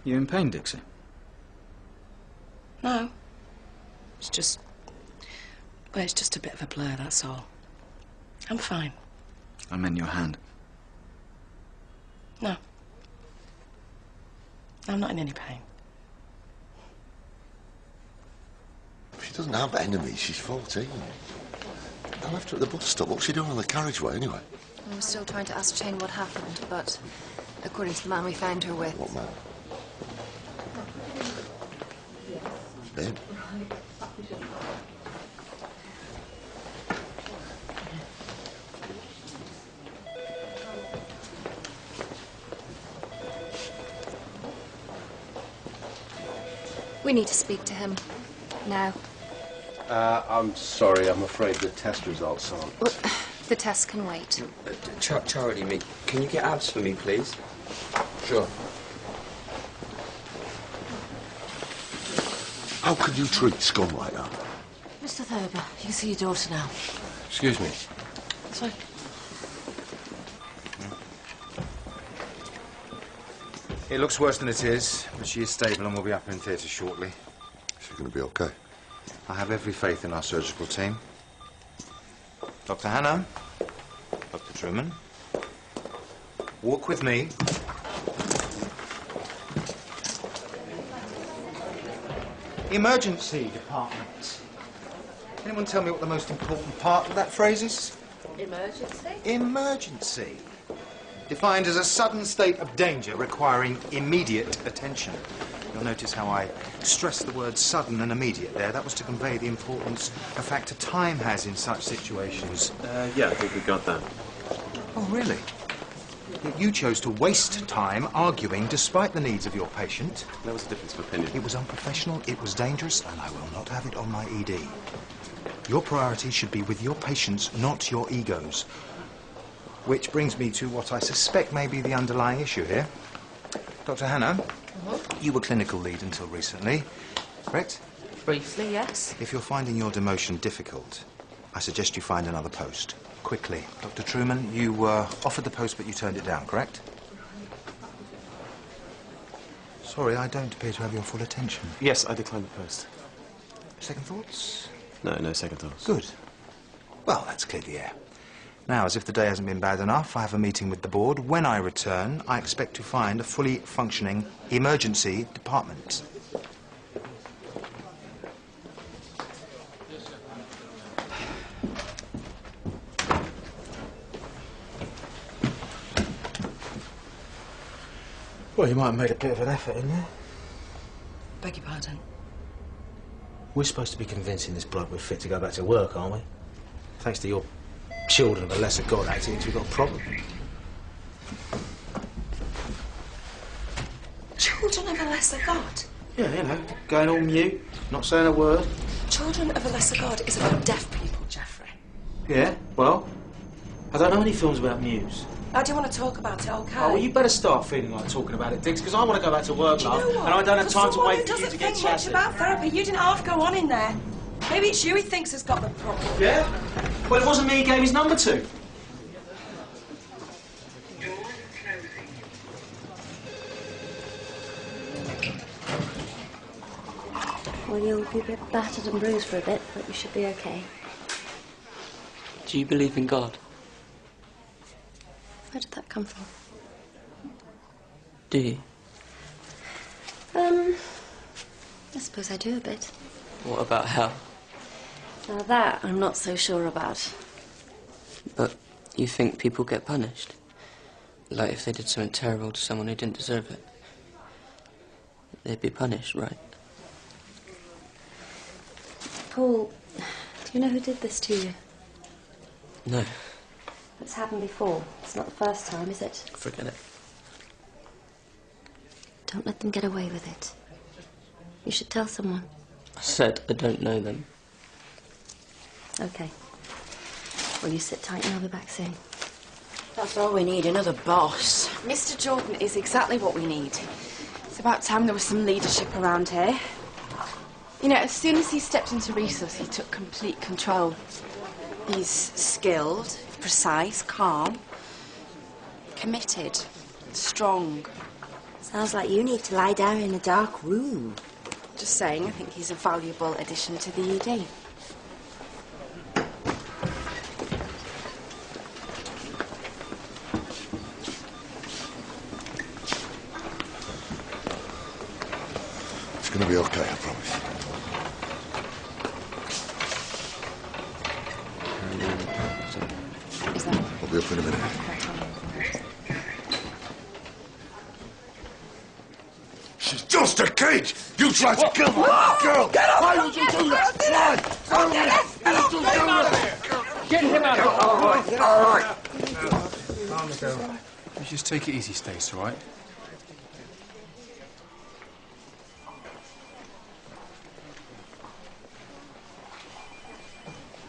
You in pain, Dixie? No. It's just... Well, it's just a bit of a blur, that's all. I'm fine. I meant your hand. No. I'm not in any pain. She doesn't have enemies. She's 14. I left her at the bus stop. What's she doing on the carriageway, anyway? We're still trying to ascertain what happened, but according to the man we found her with... What man? Ben? We need to speak to him. Now. I'm sorry, I'm afraid the test results aren't... Well, the test can wait. Charlie, mate, can you get abs for me, please? Sure. How could you treat scum like that? Mr. Thurber, you can see your daughter now. Excuse me. That's fine. It looks worse than it is, but she is stable and will be up in theatre shortly. She's going to be okay. I have every faith in our surgical team. Dr. Hannah, Dr. Truman, walk with me. Emergency department. Anyone tell me what the most important part of that phrase is? Emergency? Emergency. Defined as a sudden state of danger requiring immediate attention. You'll notice how I stress the words sudden and immediate there. That was to convey the importance a factor time has in such situations. Yeah, I think we got that. Oh, really? Yet you chose to waste time arguing despite the needs of your patient. That was a difference of opinion. It was unprofessional, it was dangerous, and I will not have it on my ED. Your priority should be with your patients, not your egos. Which brings me to what I suspect may be the underlying issue here. Dr. Hannah, you were clinical lead until recently, correct? Briefly, yes. If you're finding your demotion difficult, I suggest you find another post. Quickly. Dr. Truman, you were offered the post, but you turned it down, correct? Sorry, I don't appear to have your full attention. Yes, I declined the post. Second thoughts? No, no second thoughts. Good. Well, that's cleared the air. Now, as if the day hasn't been bad enough, I have a meeting with the board. When I return, I expect to find a fully functioning emergency department. Well, you might have made a bit of an effort in there. Beg your pardon? We're supposed to be convincing this bloke we're fit to go back to work, aren't we? Thanks to your children of a lesser God attitudes, we've got a problem. Children of a lesser God? Yeah, you know, going all mute, not saying a word. Children of a lesser God is about deaf people, Geoffrey. Yeah, well, I don't know any films about Muse. I do want to talk about it, okay? Oh, well, you better start feeling like talking about it, Dix, because I want to go back to work, Do you know love, what? and I don't have time to wait For for you to someone who get doesn't think much chatty. about therapy, you didn't half go on in there. Maybe it's you he thinks has got the problem. Yeah? Well, it wasn't me he gave his number to. Well, you'll be a bit battered and bruised for a bit, but you should be okay. Do you believe in God? Where did that come from? Do you? I suppose I do a bit. What about hell? Now that I'm not so sure about. But you think people get punished? Like if they did something terrible to someone who didn't deserve it? They'd be punished, right? Paul, do you know who did this to you? No. It's happened before. It's not the first time, is it? Forget it. Don't let them get away with it. You should tell someone. I said I don't know them. Okay. Well, you sit tight and I'll be back soon. That's all we need, another boss. Mr. Jordan is exactly what we need. It's about time there was some leadership around here. You know, as soon as he stepped into resource, he took complete control. He's skilled, precise, calm, committed, strong. Sounds like you need to lie down in a dark room. Just saying, I think he's a valuable addition to the ED. It's going to be okay, I promise. Is that... I'll be up in a minute. She's just a kid! You tried to kill my girl! Get up! Why would you do that? Why? Why would you do that? Get him out of All right. Calm down. You just take it easy, Stace, all right?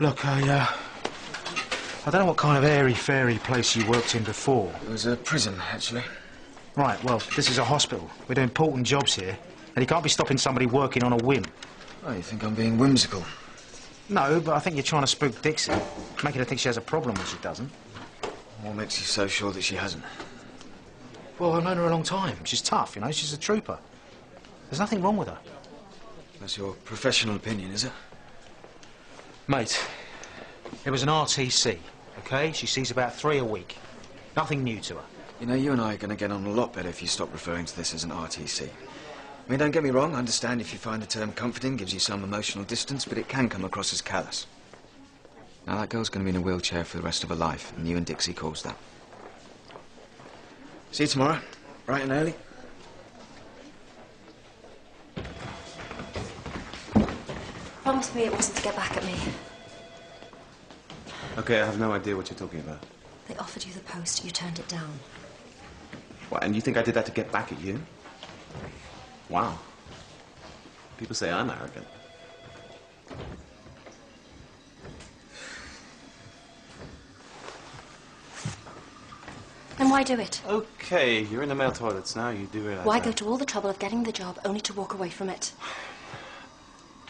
Look, I don't know what kind of airy-fairy place you worked in before. It was a prison, actually. Right, well, this is a hospital. We're doing important jobs here, and you can't be stopping somebody working on a whim. Oh, you think I'm being whimsical? No, but I think you're trying to spook Dixie, making her think she has a problem when she doesn't. What makes you so sure that she hasn't? Well, I've known her a long time. She's tough, you know, she's a trooper. There's nothing wrong with her. That's your professional opinion, is it? Mate, it was an RTC, OK? She sees about 3 a week. Nothing new to her. You know, you and I are going to get on a lot better if you stop referring to this as an RTC. I mean, don't get me wrong, I understand if you find the term comforting, gives you some emotional distance, but it can come across as callous. Now, that girl's going to be in a wheelchair for the rest of her life, and you and Dixie caused that. See you tomorrow, bright and early. Promise me it wasn't to get back at me. Okay, I have no idea what you're talking about. They offered you the post, you turned it down. What, and you think I did that to get back at you? Wow. People say I'm arrogant. Then why do it? Okay, you're in the male toilets now, you do realize Why that. go to all the trouble of getting the job only to walk away from it?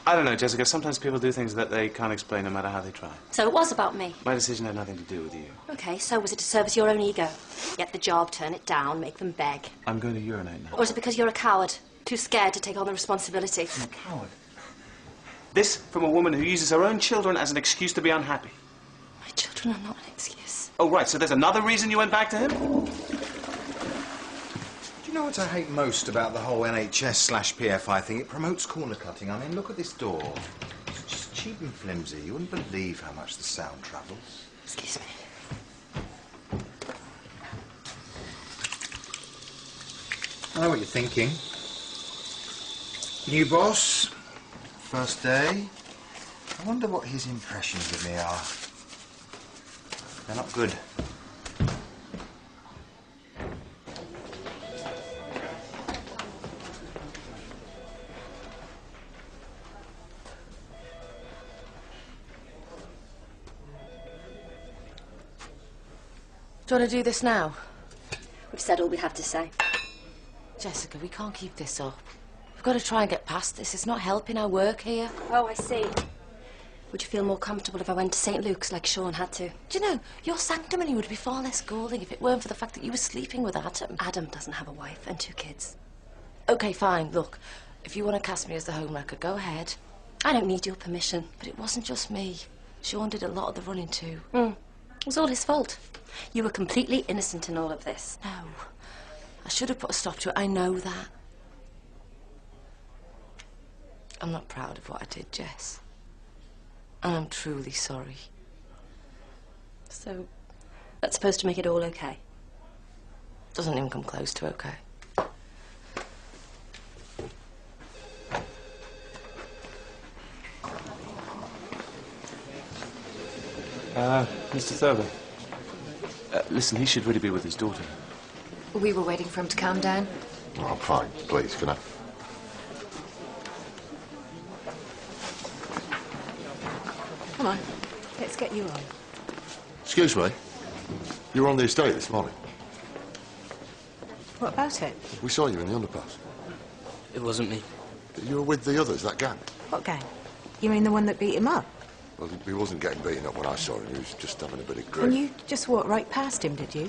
I don't know, Jessica. Sometimes people do things that they can't explain no matter how they try. So it was about me. My decision had nothing to do with you. Okay, so was it to service your own ego? Get the job, turn it down, make them beg? I'm going to urinate now. Or is it because you're a coward? Too scared to take on the responsibility? I'm a coward. This from a woman who uses her own children as an excuse to be unhappy. My children are not an excuse. Oh, right, so there's another reason you went back to him? Do you know what I hate most about the whole NHS/PFI thing? It promotes corner cutting. I mean, look at this door. It's just cheap and flimsy. You wouldn't believe how much the sound travels. Excuse me. I know what you're thinking. New boss, first day. I wonder what his impressions of me are. They're not good. Do you want to do this now? We've said all we have to say. Jessica, we can't keep this up. We've got to try and get past this. It's not helping our work here. Oh, I see. Would you feel more comfortable if I went to St. Luke's like Sean had to? Do you know, your sanctimony would be far less galling if it weren't for the fact that you were sleeping with Adam. Adam doesn't have a wife and 2 kids. OK, fine. Look, if you want to cast me as the homewrecker, go ahead. I don't need your permission. But it wasn't just me. Sean did a lot of the running too. It was all his fault. You were completely innocent in all of this. No. I should have put a stop to it. I know that. I'm not proud of what I did, Jess. And I'm truly sorry. So, that's supposed to make it all okay? Doesn't even come close to okay. Mr. Thurber. Listen, he should really be with his daughter. We were waiting for him to calm down. Oh, I'm fine. Please, can I? Come on, let's get you on. Excuse me. You were on the estate this morning. What about it? We saw you in the underpass. It wasn't me. You were with the others, that gang. What gang? You mean the one that beat him up? Well, he wasn't getting beaten up when I saw him. He was just having a bit of And grit. you just walked right past him, did you?